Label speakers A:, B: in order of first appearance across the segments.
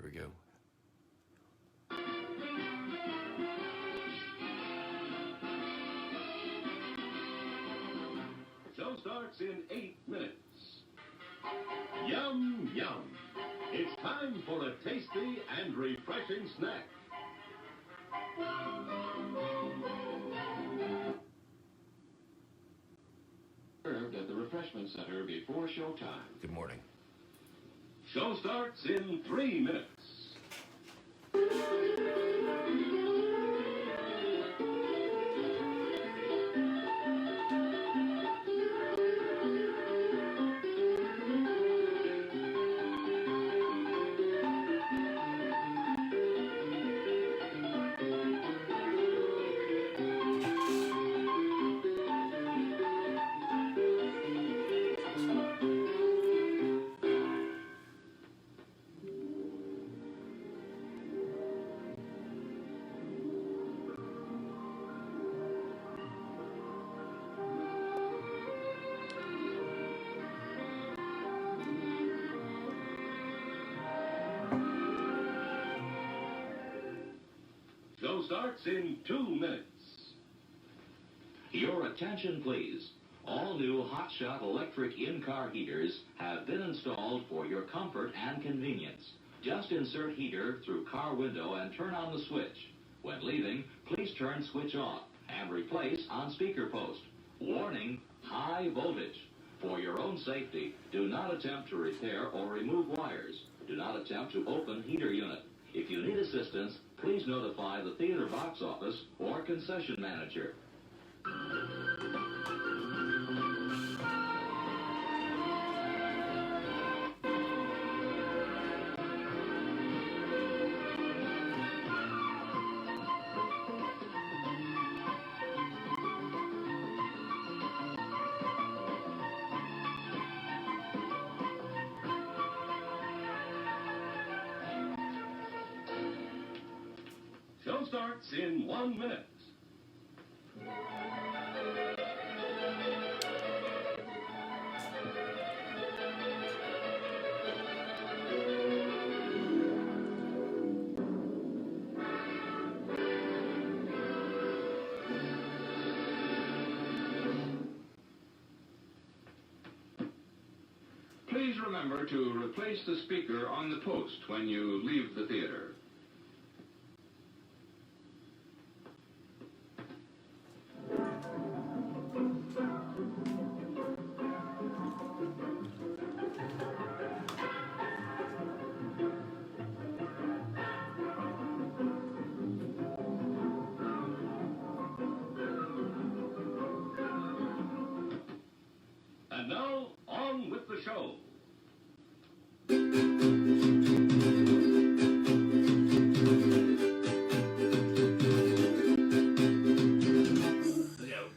A: we go.
B: Show starts in 8 minutes. Yum, yum. It's time for a tasty and refreshing snack. Served at the refreshment center before showtime.
A: Good morning.
B: Show starts in 3 minutes. Show starts in 2 minutes.
C: Your attention, please. All new Hotshot electric in-car heaters have been installed for your comfort and convenience. Just insert heater through car window and turn on the switch. When leaving, please turn switch off and replace on speaker post. Warning, high voltage. For your own safety, do not attempt to repair or remove wires. Do not attempt to open heater unit. If you need assistance, please notify the theater box office or concession manager.
B: Show starts in 1 minute.
D: Please remember to replace the speaker on the post when you leave the theater.
B: And now, on with the show.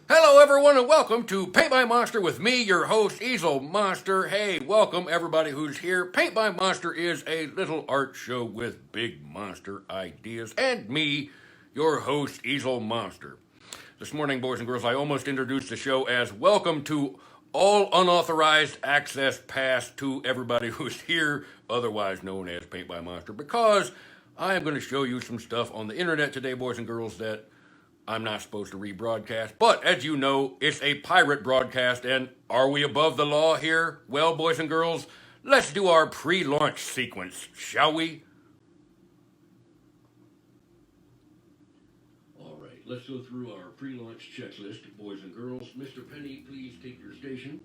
A: Hello, everyone, and welcome to Paint by Monster with me, your host, Easel Monster. Hey, welcome, everybody who's here. Paint by Monster is a little art show with big monster ideas, and me, your host, Easel Monster. This morning, boys and girls, I almost introduced the show as welcome to all unauthorized access pass to everybody who's here, otherwise known as Paint by Monster, because I am going to show you some stuff on the internet today, boys and girls, that I'm not supposed to rebroadcast. But as you know, it's a pirate broadcast, and are we above the law here? Well, boys and girls, let's do our pre-launch sequence, shall we? All right, let's go through our pre-launch checklist, boys and girls. Mr. Penny, please take your station.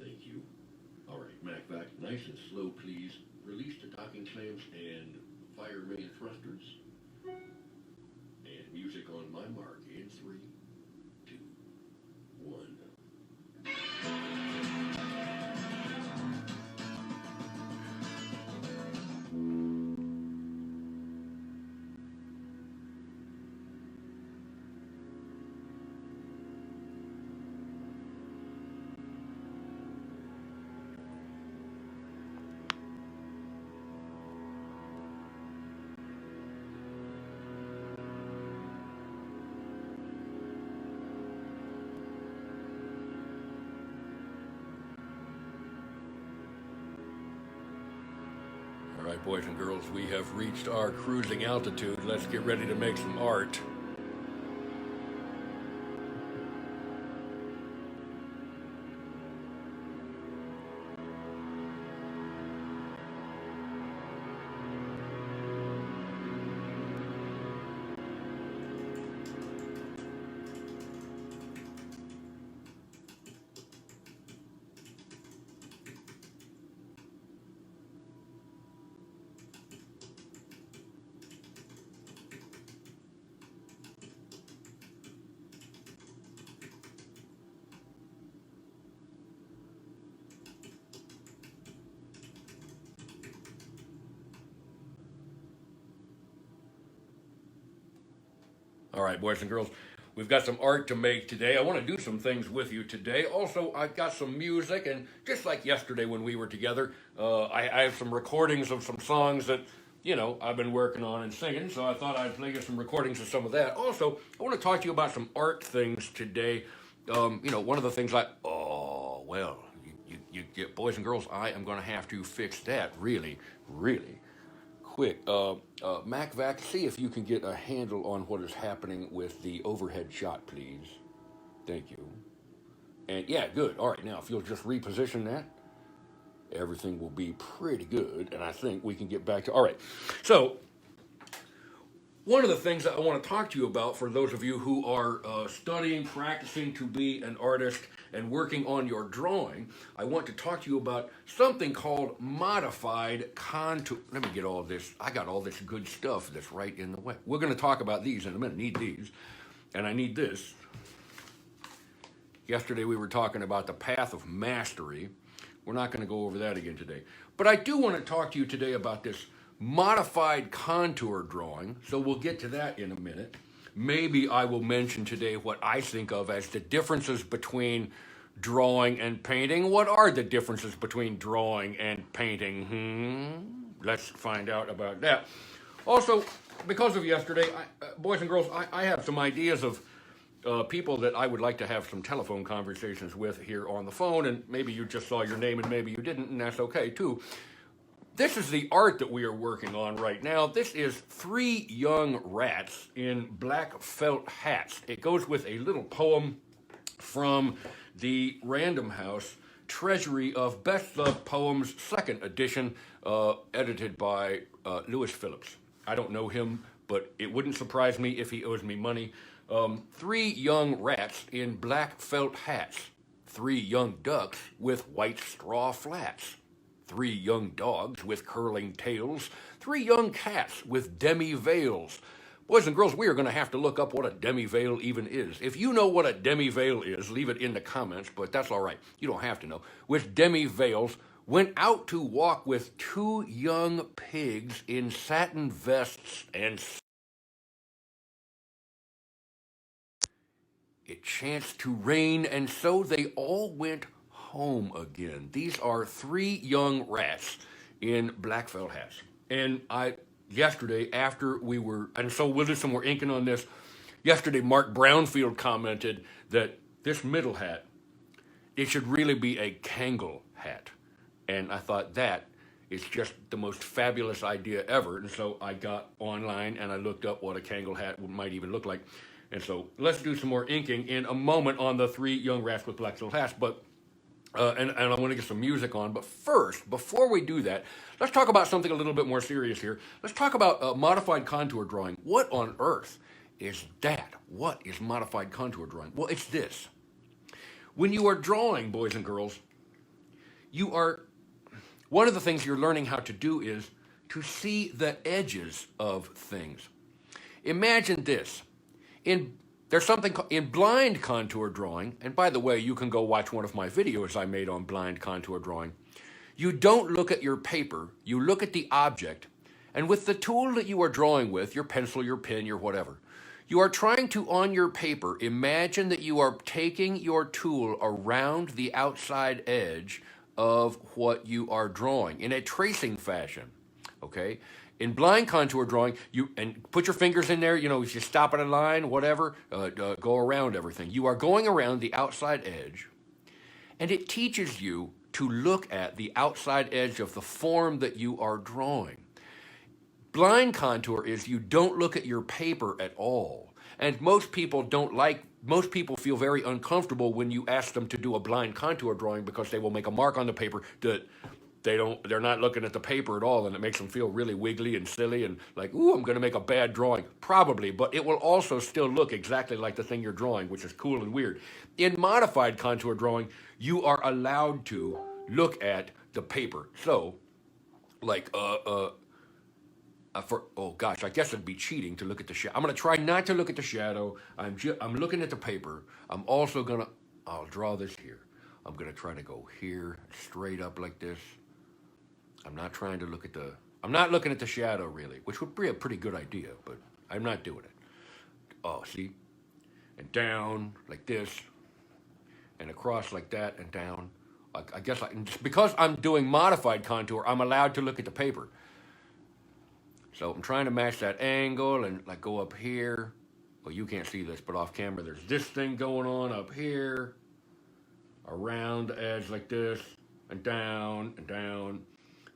A: Thank you. All right, MacVac, nice and slow, please. Release the docking clamps and fire main thrusters. And music on my mark in 3, 2, 1. right, boys and girls, we have reached our cruising altitude. Let's get ready to make some art. All right, boys and girls, we've got some art to make today. I want to do some things with you today. Also, I've got some music, and just like yesterday when we were together, I have some recordings of some songs that, I've been working on and singing, so I thought I'd play you some recordings of some of that. Also, I want to talk to you about some art things today. One of the things you get, boys and girls, I am going to have to fix that really, really quick. MacVac, see if you can get a handle on what is happening with the overhead shot, please. Thank you. And yeah, good. All right, now if you'll just reposition that, everything will be pretty good, and I think we can get back to... All right, so one of the things that I want to talk to you about, for those of you who are studying, practicing to be an artist and working on your drawing, I want to talk to you about something called modified contour. Let me get all this. I got all this good stuff that's right in the way. We're going to talk about these in a minute. Need these. And I need this. Yesterday we were talking about the path of mastery. We're not going to go over that again today. But I do want to talk to you today about this modified contour drawing, so we'll get to that in a minute. Maybe I will mention today what I think of as the differences between drawing and painting. What are the differences between drawing and painting? Let's find out about that. Also, because of yesterday, boys and girls, I have some ideas of people that I would like to have some telephone conversations with here on the phone, and maybe you just saw your name and maybe you didn't, and that's okay too. This is the art that we are working on right now. This is 3 young rats in black felt hats. It goes with a little poem from the Random House Treasury of Best Loved Poems, 2nd edition, edited by Lewis Phillips. I don't know him, but it wouldn't surprise me if he owes me money. 3 young rats in black felt hats. 3 young ducks with white straw flats. 3 young dogs with curling tails. 3 young cats with demi-veils. Boys and girls, we are going to have to look up what a demi-veil even is. If you know what a demi-veil is, leave it in the comments, but that's all right. You don't have to know. With demi-veils, went out to walk with 2 young pigs in satin vests and... It chanced to rain, and so they all went home again. These are 3 young rats in black felt hats. And yesterday, after we were, and so we'll do some more inking on this. Yesterday, Mark Brownfield commented that this middle hat, it should really be a Kangol hat. And I thought that is just the most fabulous idea ever. And so I got online and I looked up what a Kangol hat might even look like. And so let's do some more inking in a moment on the 3 young rats with black felt hats. But and I want to get some music on. But first, before we do that, let's talk about something a little bit more serious here. Let's talk about modified contour drawing. What on earth is that? What is modified contour drawing? Well, it's this. When you are drawing, boys and girls, one of the things you're learning how to do is to see the edges of things. Imagine this. There's something in blind contour drawing, and by the way, you can go watch one of my videos I made on blind contour drawing. You don't look at your paper, you look at the object, and with the tool that you are drawing with, your pencil, your pen, your whatever, you are trying to, on your paper, imagine that you are taking your tool around the outside edge of what you are drawing in a tracing fashion, okay? In blind contour drawing, and put your fingers in there, if you stop at a line, whatever, go around everything. You are going around the outside edge, and it teaches you to look at the outside edge of the form that you are drawing. Blind contour is you don't look at your paper at all. And most people feel very uncomfortable when you ask them to do a blind contour drawing because they will make a mark on the paper that they're not looking at the paper at all, and it makes them feel really wiggly and silly and like, ooh, I'm going to make a bad drawing. Probably, but it will also still look exactly like the thing you're drawing, which is cool and weird. In modified contour drawing, you are allowed to look at the paper. So, like, oh gosh, I guess it'd be cheating to look at the shadow. I'm going to try not to look at the shadow. I'm looking at the paper. I'm also I'll draw this here. I'm going to try to go here, straight up like this. I'm not trying to I'm not looking at the shadow really, which would be a pretty good idea, but I'm not doing it. Oh, see? And down like this, and across like that, and down. I guess because I'm doing modified contour, I'm allowed to look at the paper. So I'm trying to match that angle and like go up here. Well, you can't see this, but off camera, there's this thing going on up here, around the edge like this, and down, and down.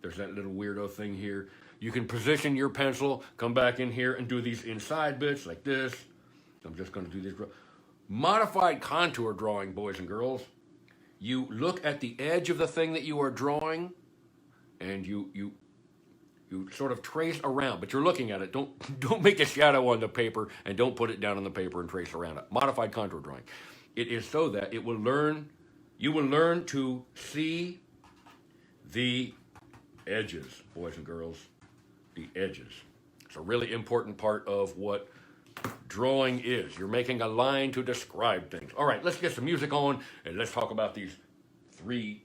A: There's that little weirdo thing here. You can position your pencil, come back in here and do these inside bits like this. I'm just going to do this. Modified contour drawing, boys and girls. You look at the edge of the thing that you are drawing, and you sort of trace around, but you're looking at it. Don't make a shadow on the paper, and don't put it down on the paper and trace around it. Modified contour drawing. It is so that you will learn to see the edges, boys and girls, the edges. It's a really important part of what drawing is. You're making a line to describe things. All right, let's get some music on, and let's talk about these 3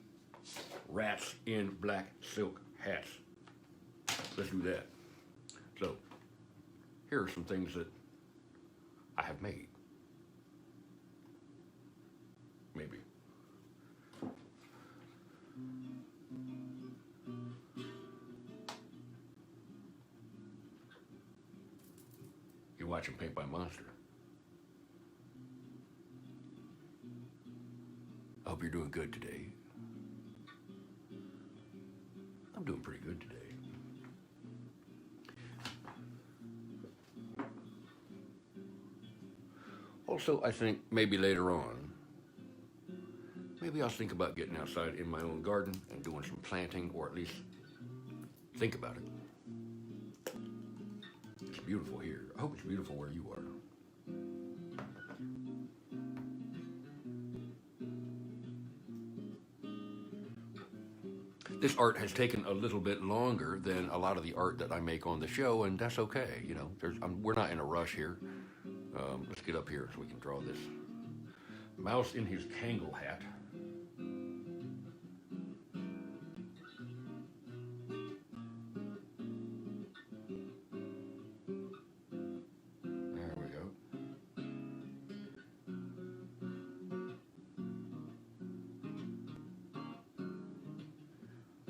A: rats in black silk hats. Let's do that. So, here are some things that I have made. Maybe. You're watching Paint by Monster. I hope you're doing good today. I'm doing pretty good today. Also, I think maybe later on, maybe I'll think about getting outside in my own garden and doing some planting, or at least think about it. It's beautiful here. I hope it's beautiful where you are. This art has taken a little bit longer than a lot of the art that I make on the show, and that's okay. You know, we're not in a rush here. Let's get up here so we can draw this mouse in his Kangol hat. There we go.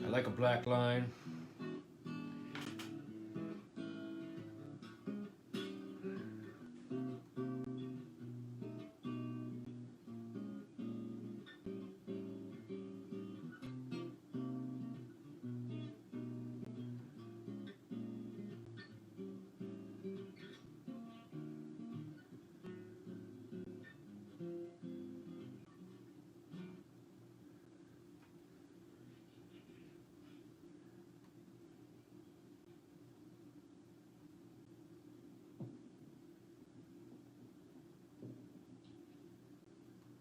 A: I like a black line.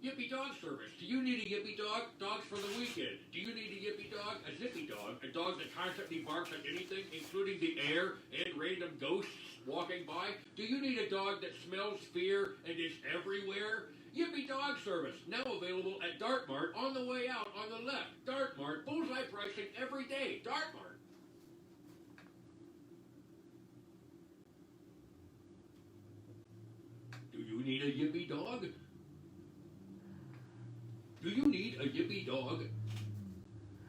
A: Yippee Dog Service. Do you need a Yippee Dog? Dogs for the weekend. Do you need a Yippee Dog? A Zippy Dog? A dog that constantly barks at anything, including the air and random ghosts walking by? Do you need a dog that smells fear and is everywhere? Yippee Dog Service. Now available at Dartmart on the way out on the left. Dartmart. Bullseye pricing every day. Dartmart. Do you need a Yippee Dog? Do you need a Yippee Dog?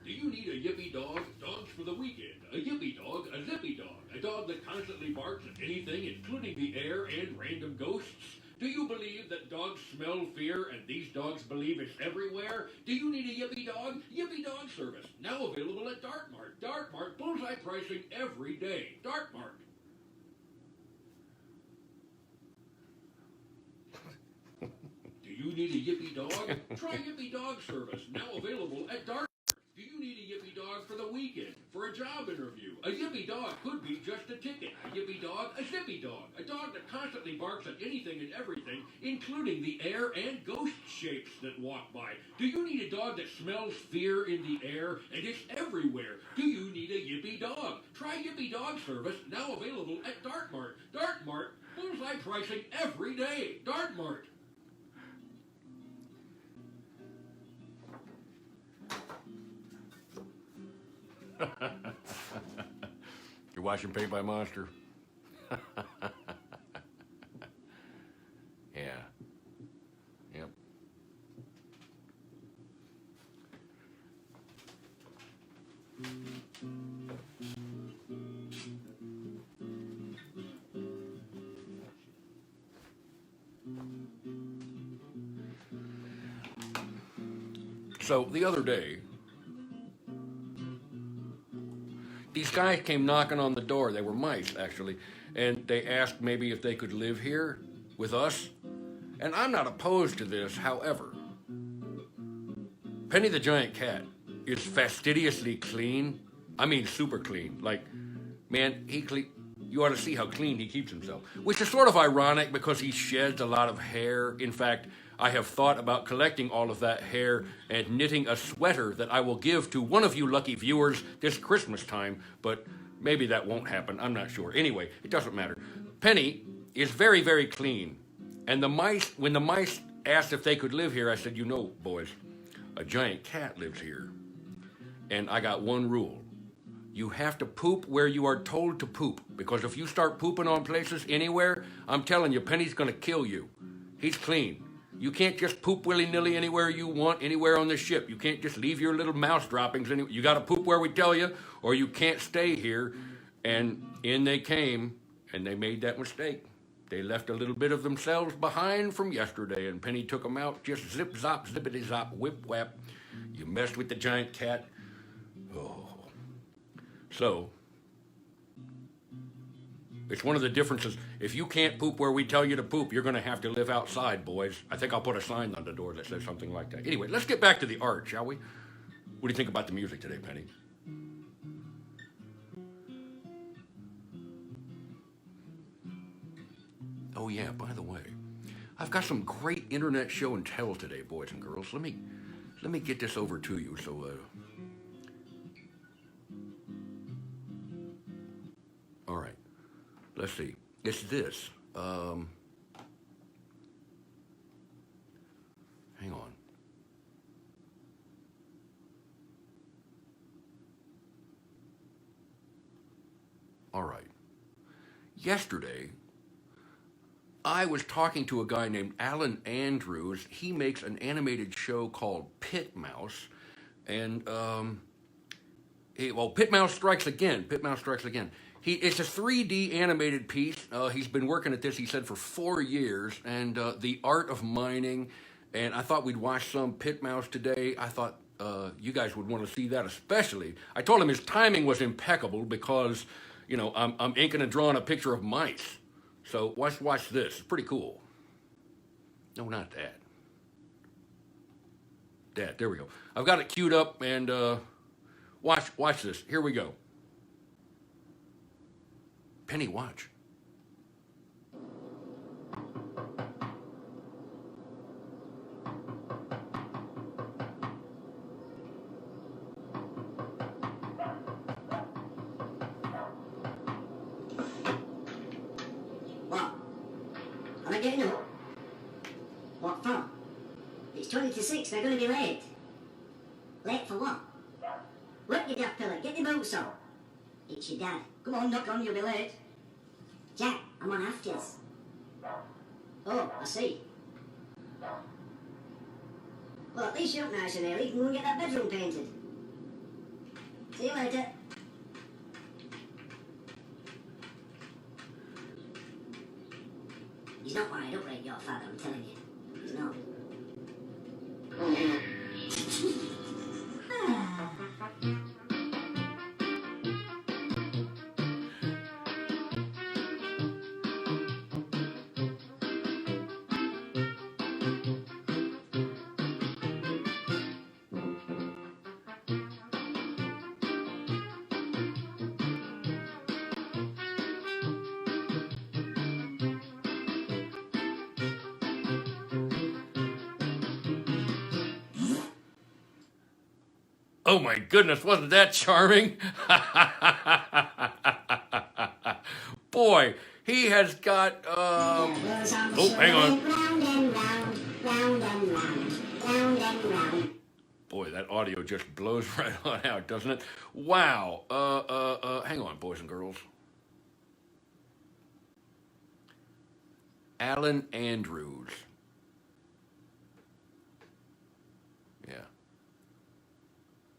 A: Do you need a Yippee Dog? Dogs for the weekend. A Yippee Dog, a Zippy Dog. A dog that constantly barks at anything, including the air and random ghosts. Do you believe that dogs smell fear and these dogs believe it's everywhere? Do you need a Yippee Dog? Yippee Dog Service, now available at Dartmart. Dartmart, bullseye pricing every day. Dartmart. Do you need a Yippee Dog? Try Yippee Dog Service, now available at Dartmart. Do you need a Yippee Dog for the weekend, for a job interview? A Yippee Dog could be just a ticket. A Yippee Dog, a Zippy Dog. A dog that constantly barks at anything and everything, including the air and ghost shapes that walk by. Do you need a dog that smells fear in the air and it's everywhere? Do you need a Yippee Dog? Try Yippee Dog Service, now available at Dartmart. Dartmart, bullseye pricing every day. Dartmart. You're watching Paid by Monster. Yeah. Yep. So the other day, these guys came knocking on the door. They were mice, actually. And they asked maybe if they could live here with us. And I'm not opposed to this, however. Penny the Giant Cat is fastidiously clean. I mean, super clean. Like, man, you ought to see how clean he keeps himself. Which is sort of ironic because he sheds a lot of hair. In fact, I have thought about collecting all of that hair and knitting a sweater that I will give to one of you lucky viewers this Christmas time, but maybe that won't happen. I'm not sure. Anyway, it doesn't matter. Penny is very, very clean. And when the mice asked if they could live here, I said, you know, boys, a giant cat lives here. And I got one rule. You have to poop where you are told to poop, because if you start pooping on places anywhere, I'm telling you, Penny's going to kill you. He's clean. You can't just poop willy-nilly anywhere you want, anywhere on the ship. You can't just leave your little mouse droppings anywhere. You got to poop where we tell you, or you can't stay here. And in they came, and they made that mistake. They left a little bit of themselves behind from yesterday, and Penny took them out, just zip, zop, zippity, zop, whip, whap. You messed with the giant cat. Oh. So, it's one of the differences. If you can't poop where we tell you to poop, you're going to have to live outside, boys. I think I'll put a sign on the door that says something like that. Anyway, let's get back to the art, shall we? What do you think about the music today, Penny? Oh, yeah, by the way, I've got some great internet show and tell today, boys and girls. Let me get this over to you, so, all right. Let's see. It's this. Hang on. All right. Yesterday, I was talking to a guy named Alan Andrews. He makes an animated show called Pit Mouse. And, Pit Mouse Strikes Again. Pit Mouse Strikes Again. It's a 3D animated piece. He's been working at this, he said, for 4 years. And the art of mining. And I thought we'd watch some Pit Mouse today. I thought you guys would want to see that especially. I told him his timing was impeccable because, you know, I'm inking and drawing a picture of mice. So watch this. It's pretty cool. No, not that. That, there we go. I've got it queued up and watch this. Here we go. Penny, watch.
E: What? Am I getting up? What for? It's 20 to 6, they're going to be late. Late for what? Work, you daft fella, get the boots on. It's your dad. Come on, knock on, you'll be late. Jack, I'm on afters. Oh, I see. Well, at least you're up nice and early. You can go and get that bedroom painted. See you later. He's He's not wired up like your father, I'm telling you. He's not.
A: Oh my goodness, wasn't that charming? Boy, he has got, oh, hang on.
E: Round and round, round and round, round and round.
A: Boy, that audio just blows right on out, doesn't it? Wow. Hang on, boys and girls. Alan Andrews. Yeah.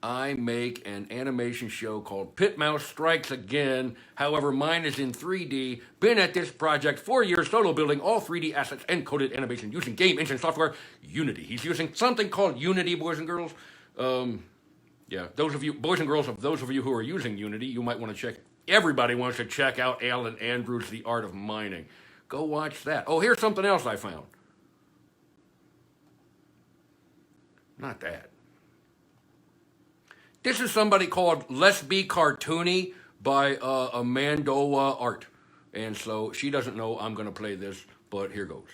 A: I make an animation show called Pit Mouse Strikes Again. However, mine is in 3D. Been at this project 4 years, solo building all 3D assets and coded animation using game engine software Unity. He's using something called Unity, boys and girls. Yeah, those of you, boys and girls, of those of you who are using Unity, you might want to check. Everybody wants to check out Alan Andrews' The Art of Mining. Go watch that. Oh, here's something else I found. Not that. This is somebody called Let's Be Cartoony by Amandoa Art. And so she doesn't know I'm going to play this, but here goes.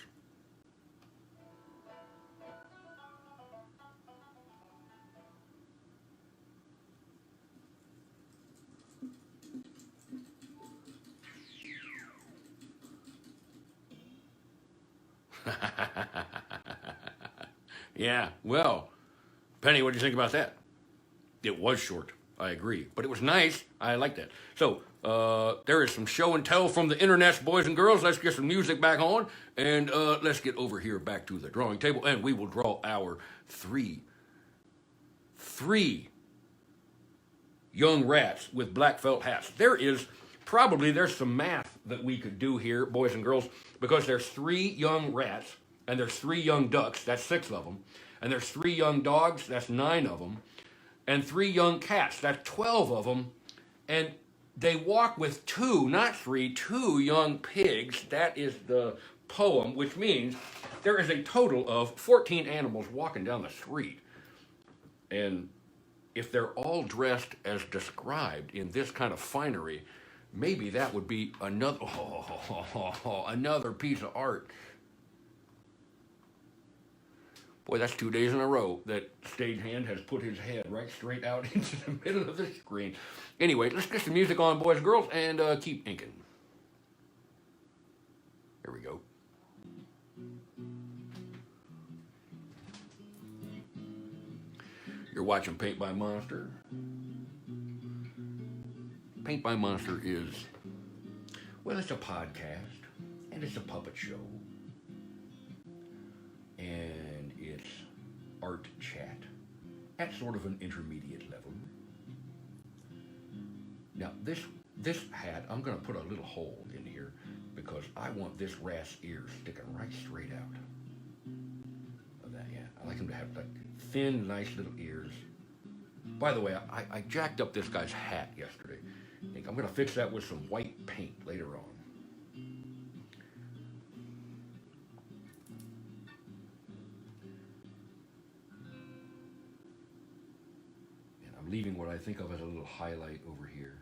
A: Yeah, well, Penny, what do you think about that? It was short, I agree, but it was nice. I like that. So, there is some show and tell from the internet, boys and girls. Let's get some music back on, and let's get over here back to the drawing table, and we will draw our three young rats with black felt hats. There's some math that we could do here, boys and girls, because there's 3 young rats, and there's 3 young ducks, that's 6 of them, and there's 3 young dogs, that's 9 of them, and 3 young cats, that's 12 of them, and they walk with 2, not 3, 2 young pigs. That is the poem, which means there is a total of 14 animals walking down the street. And if they're all dressed as described in this kind of finery, maybe that would be another piece of art. Boy, that's 2 days in a row that stagehand has put his head right straight out into the middle of the screen. Anyway, let's get some music on, boys and girls, and keep inking. Here we go. You're watching Paint by Monster. Paint by Monster is, well, it's a podcast, and it's a puppet show, and it's art chat at sort of an intermediate level. Now, this hat, I'm going to put a little hole in here because I want this rat's ears sticking right straight out of that. Yeah, I like him to have like thin, nice little ears. By the way, I jacked up this guy's hat yesterday. I think I'm going to fix that with some white paint later on. And I'm leaving what I think of as a little highlight over here.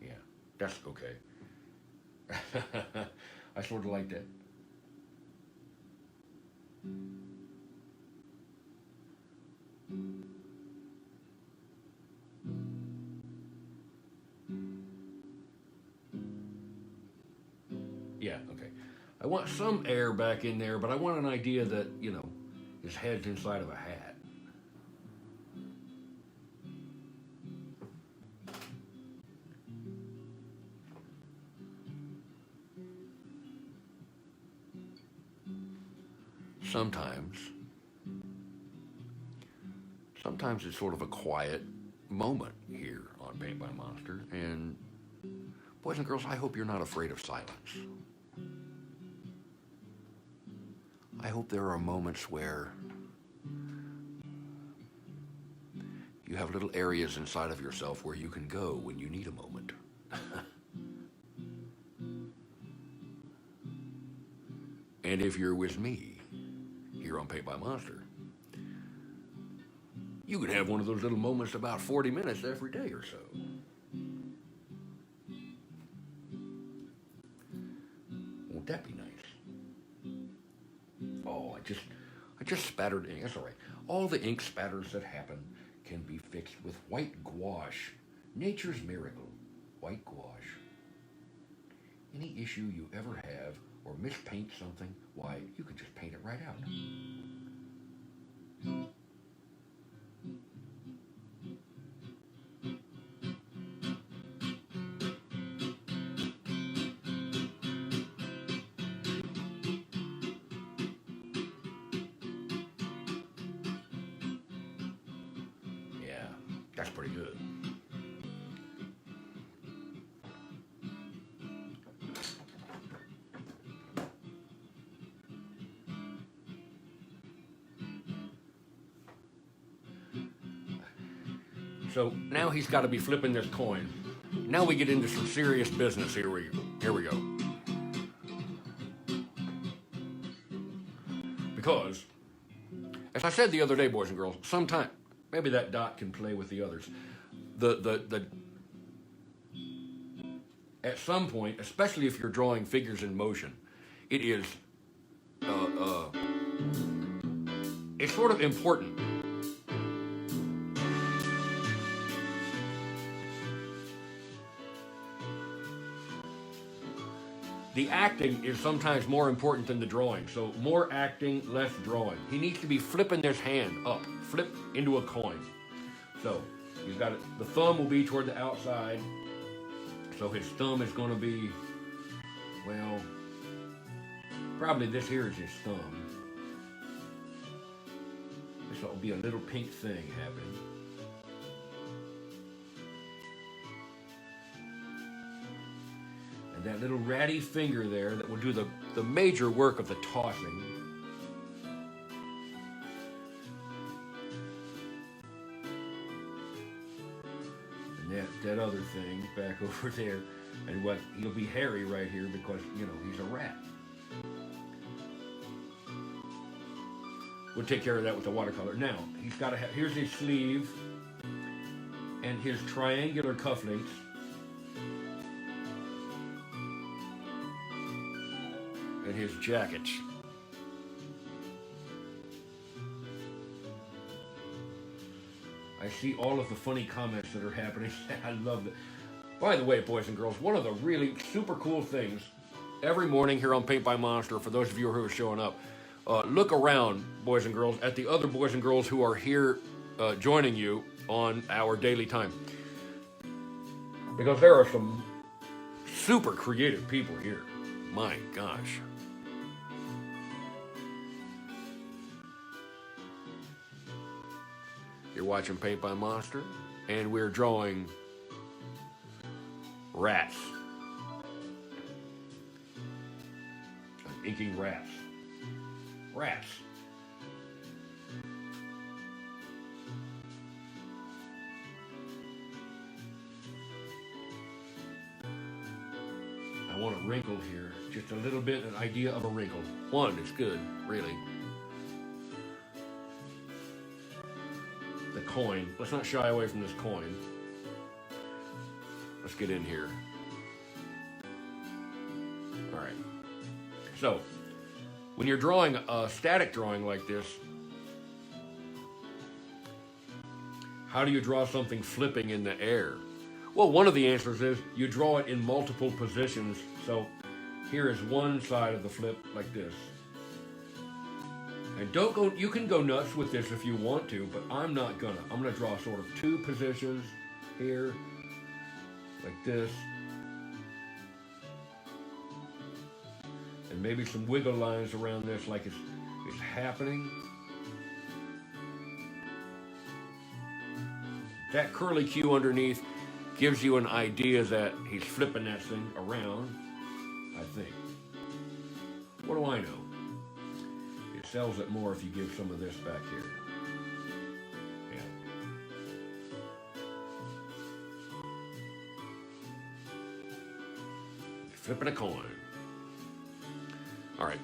A: Yeah, that's okay. I sort of like that. Yeah, okay. I want some air back in there, but I want an idea that, you know, his head's inside of a hat. Sometimes it's sort of a quiet moment here on Paint by Monster, and Boys and girls, I hope you're not afraid of silence. I hope there are moments where you have little areas inside of yourself where you can go when you need a moment. And if you're with me here on Paint by Monster, you can have one of those little moments about 40 minutes every day or so. Won't that be nice? Oh, I just spattered ink. That's all right. All the ink spatters that happen can be fixed with white gouache. Nature's miracle, white gouache. Any issue you ever have or mispaint something, why, you can just paint it right out. Yeah, that's pretty good. So now he's got to be flipping this coin. Now we get into some serious business. Here we go. Because, as I said the other day, boys and girls, sometime maybe that dot can play with the others. At some point, especially if you're drawing figures in motion, it is it's sort of important. The acting is sometimes more important than the drawing. So more acting, less drawing. He needs to be flipping his hand up, flip into a coin. So he's got it. The thumb will be toward the outside. So his thumb is going to be, well, probably this here is his thumb. This will be a little pink thing happening. And that little ratty finger there that will do the major work of the tossing. And that other thing back over there. And what he'll be hairy right here because, you know, he's a rat. We'll take care of that with the watercolor. Now, he's got to have, here's his sleeve and his triangular cufflinks. And his jacket. I see all of the funny comments that are happening. I love it. By the way, boys and girls, one of the really super cool things every morning here on Paint by Monster, for those of you who are showing up, look around, boys and girls, at the other boys and girls who are here joining you on our daily time. Because there are some super creative people here. My gosh. You're watching Paint by Monster, and we're drawing rats. I'm inking rats. Rats. I want a wrinkle here, just a little bit, an idea of a wrinkle. One is good, really. The coin. Let's not shy away from this coin. Let's get in here. All right. So, when you're drawing a static drawing like this, how do you draw something flipping in the air? Well, one of the answers is you draw it in multiple positions. So, here is one side of the flip like this. And don't go, you can go nuts with this if you want to, but I'm not gonna. I'm gonna draw sort of two positions here, like this. And maybe some wiggle lines around this like it's happening. That curly Q underneath gives you an idea that he's flipping that thing around, I think. What do I know? It sells it more if you give some of this back here. Yeah. Flipping a coin. All right.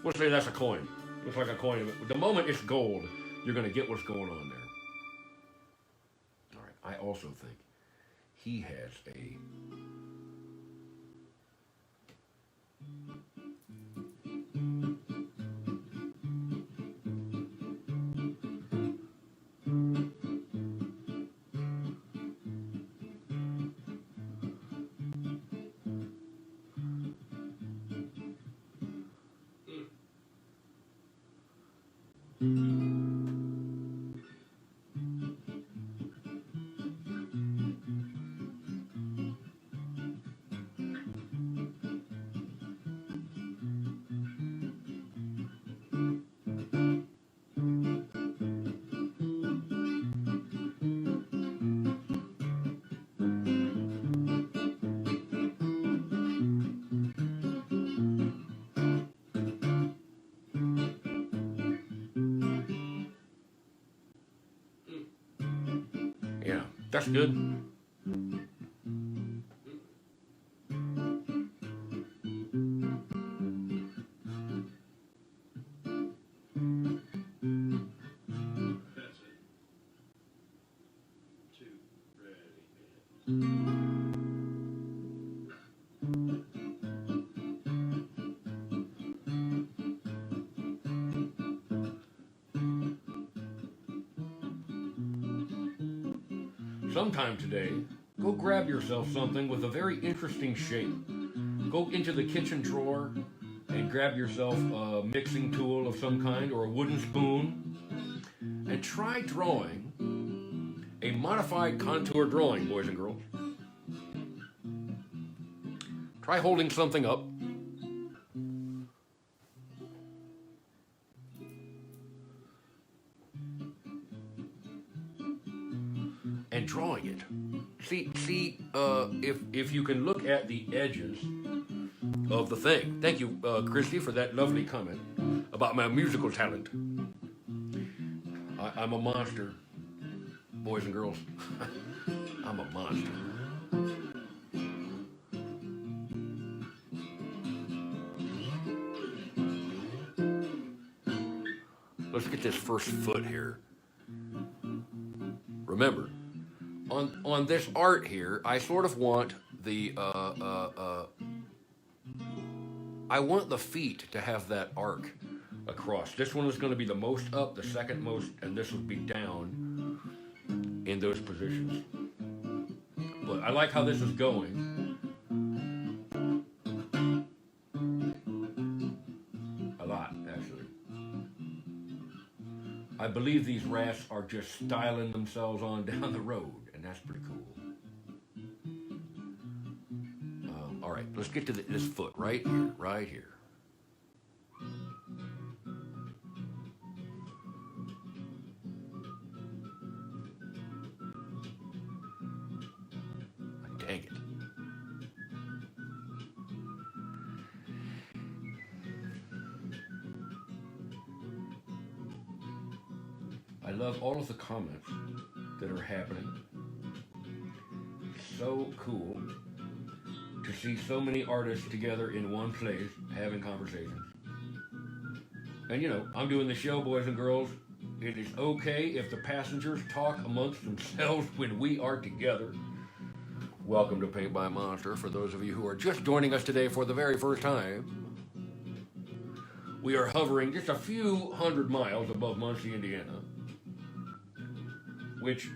A: We'll say that's a coin. Looks like a coin. The moment it's gold, you're going to get what's going on there. All right. I also think he has a... Yeah, that's good. Sometime today, go grab yourself something with a very interesting shape. Go into the kitchen drawer and grab yourself a mixing tool of some kind or a wooden spoon and try drawing a modified contour drawing, boys and girls. Try holding something up. And drawing it. See, if you can look at the edges of the thing. Thank you, Christy, for that lovely comment about my musical talent. I'm a monster, boys and girls. I'm a monster. Let's get this first foot here. Remember, on this art here, I sort of want the I want the feet to have that arc across. This one is going to be the most up, the second most, and this will be down in those positions. But I like how this is going. A lot, actually. I believe these rats are just styling themselves on down the road, and that's pretty cool. All right, let's get to this foot right here, right here. Dang it. I love all of the comments that are happening. So cool to see so many artists together in one place having conversations. And you know, I'm doing the show, boys and girls. It is okay if the passengers talk amongst themselves when we are together. Welcome to Paint by Monster. For those of you who are just joining us today for the very first time, we are hovering just a few hundred miles above Muncie, Indiana, which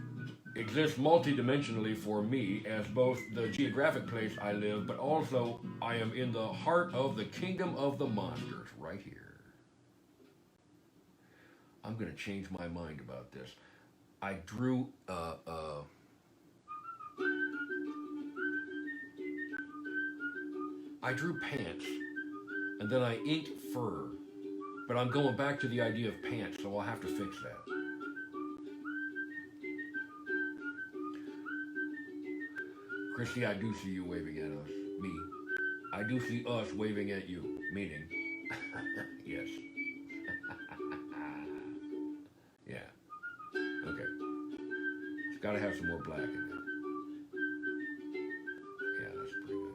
A: exists multidimensionally for me as both the geographic place I live, but also I am in the heart of the kingdom of the monsters right here. I'm going to change my mind about this. I drew pants, and then I inked fur, but I'm going back to the idea of pants, so I'll have to fix that. Christy, I do see you waving at us. Me. I do see us waving at you. Meaning, yes. Yeah. Okay. It's got to have some more black in there. Yeah, that's pretty good.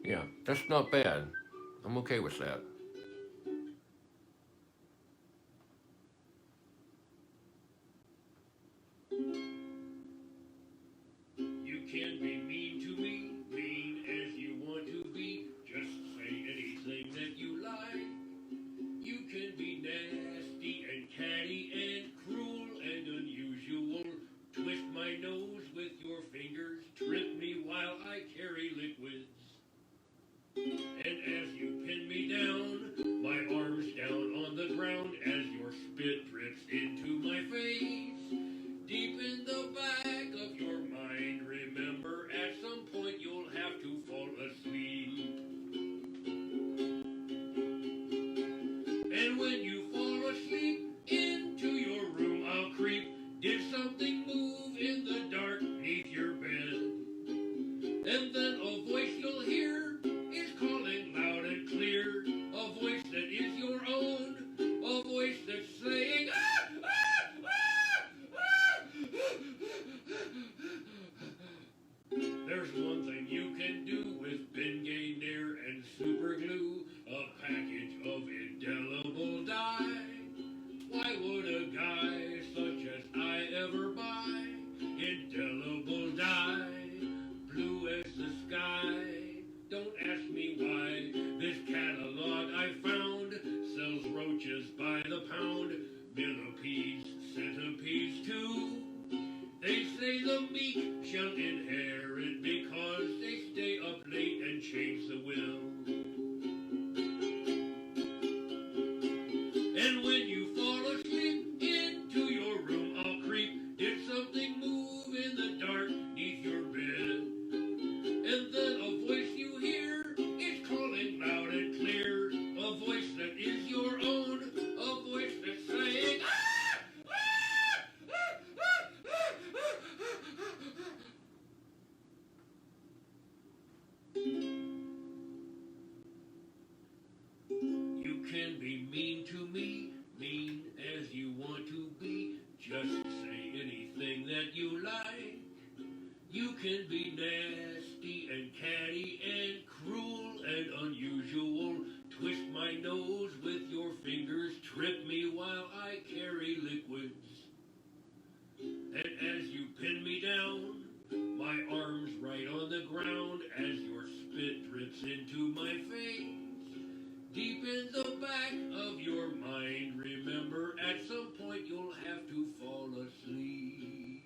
A: Yeah, that's not bad. I'm okay with that.
B: You can be mean to me, mean as you want to be. Just say anything that you like. You can be nasty and catty and cruel and unusual. Twist my nose with your fingers, trip me while I carry liquids. And as you pin me down, my arms down on the ground, as your spit drips into my face, deep in the back of your mind, remember at some point you'll have to fall asleep. And when you fall asleep, into your room I'll creep. Did something move in the dark neath your bed? And then a voice you'll hear is calling loud and clear, a voice that is your own, a voice that's saying, ah, ah, ah, ah. There's one thing you can do with Bengay Nair and super glue, a package of indelible dye. Why would a guy such as I ever buy indelible dye, blue as the sky? Don't ask me why. This catalog I found sells roaches by the pound, millipedes, centipedes too. They say the meek shall inherit because they stay up late and change the will. And when you fall asleep, into your room I'll creep. Did something move in the dark neath your bed? And then a voice you hear is calling loud and clear, a voice that is your own, a voice that's saying, ah, ah, ah, ah, ah, You can be mean to me, mean as you want to be. Just say anything that you like. You can be nasty and catty and cruel and unusual. Twist my nose with your fingers, trip me while I carry liquids. And as you pin me down, my arms right on the ground, as your spit drips into my face, deep in the back of your mind, remember at some point you'll have to fall asleep.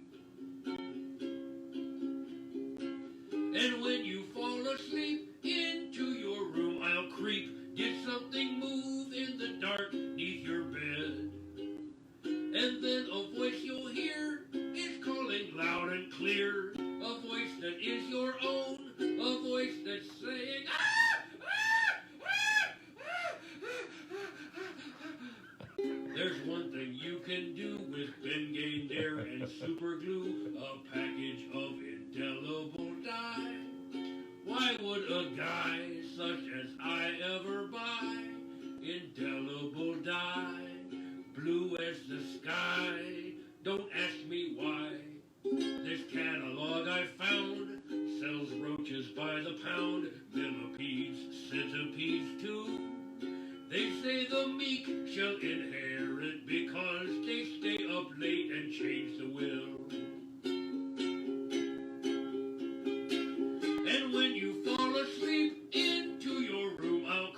B: And when you fall asleep, into your room I'll creep. Did something move in the dark neath your bed? And then a voice you'll hear is calling loud and clear, a voice that is your own, a voice that's saying, ah, ah, ah, ah. There's one thing you can do with Bengay Nair and super glue, a package of indelible dye. Why would a guy such as I ever buy indelible dye, blue as the sky? Don't ask me why. This catalog I found sells roaches by the pound, millipedes, centipedes too. They say the meek shall inherit because they stay up late and change the will. And when you fall asleep, into your room I'll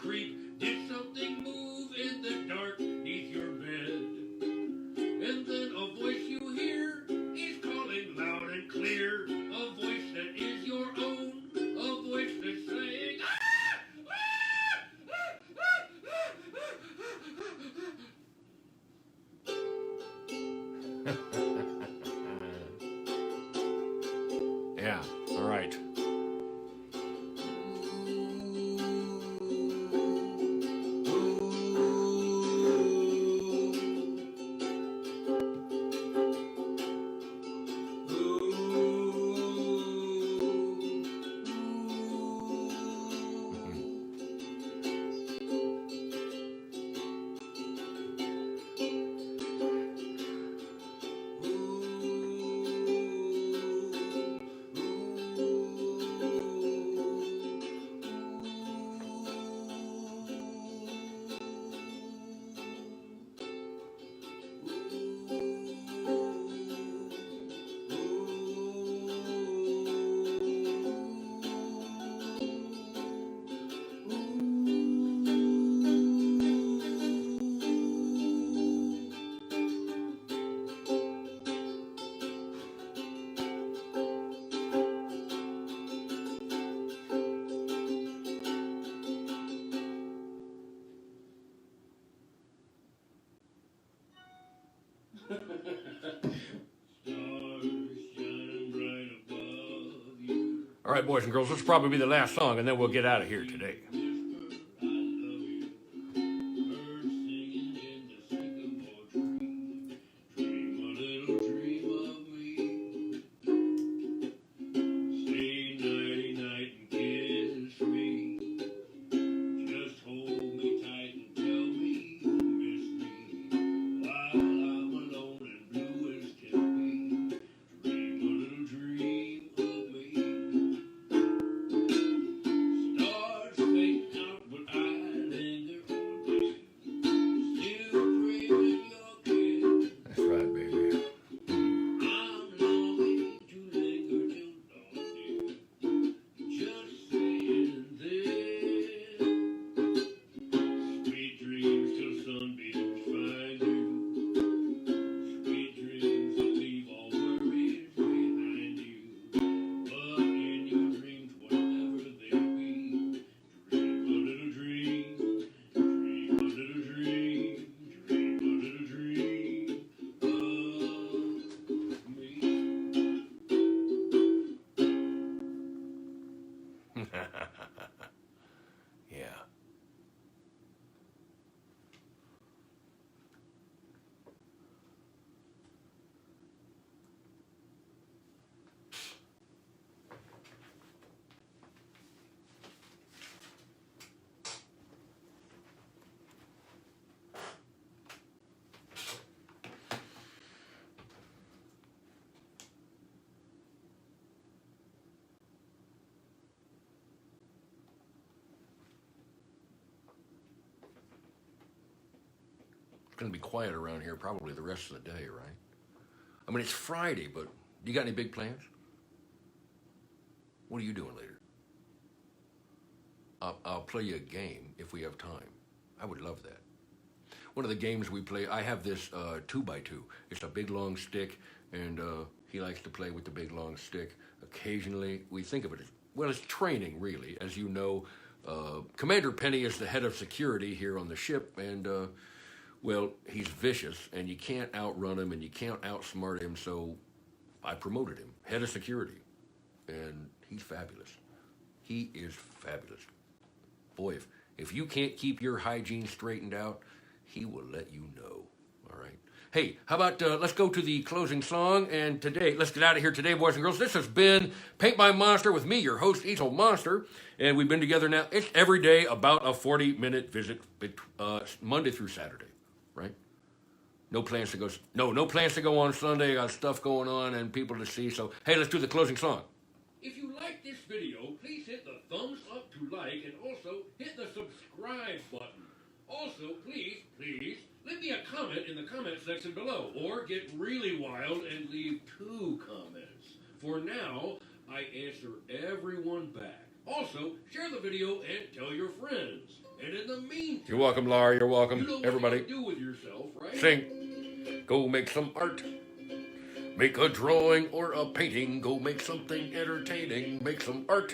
A: All right, boys and girls, this will probably be the last song, and then we'll get out of here today. Yeah. It's going to be quiet around here probably the rest of the day, right? I mean, it's Friday, but you got any big plans? What are you doing later? I'll play you a game if we have time. I would love that. One of the games we play, I have this 2x2. It's a big long stick, and he likes to play with the big long stick. Occasionally, we think of it as, well, it's training, really. As you know, Commander Penny is the head of security here on the ship, and well, he's vicious, and you can't outrun him, and you can't outsmart him, so I promoted him, head of security, and he's fabulous. He is fabulous. Boy, if you can't keep your hygiene straightened out, he will let you know, all right? Hey, how about let's go to the closing song, and today, let's get out of here today, boys and girls. This has been Paint by Monster with me, your host, Easel Monster, and we've been together now. It's every day about a 40-minute visit, Monday through Saturday. Right? No plans to go on Sunday. I got stuff going on and people to see. So, hey, let's do the closing song.
B: If you like this video, please hit the thumbs up to like and also hit the subscribe button. Also, please, leave me a comment in the comment section below or get really wild and leave 2 comments. For now, I answer everyone back. Also, share the video and tell your friends. And in the meantime,
A: You're welcome, Laura. You're welcome.
B: you know
A: Everybody,
B: what you do with yourself, right?
A: sing. Go make some art. Make a drawing or a painting. Go make something entertaining. Make some art.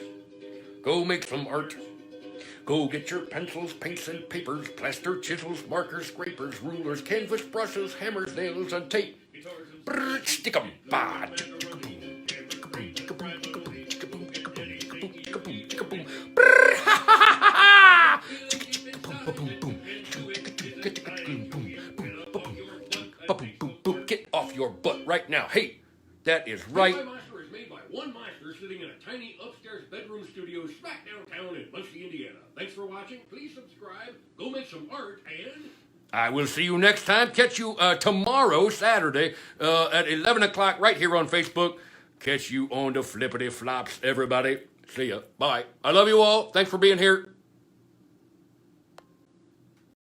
A: Go make some art. Go get your pencils, paints, and papers, plaster, chisels, markers, scrapers, rulers, canvas, brushes, hammers, nails, and tape. Brrr, stick 'em. Bah. Get off your butt right now. Hey, that is right.
B: Paint by Monster is made by one monster sitting in a tiny upstairs bedroom studio smack downtown in Muncie, Indiana. Thanks for watching. Please subscribe. Go make some art and...
A: I will see you next time. Catch you tomorrow, Saturday, at 11 o'clock right here on Facebook. Catch you on the flippity flops, everybody. See ya. Bye. I love you all. Thanks for being here.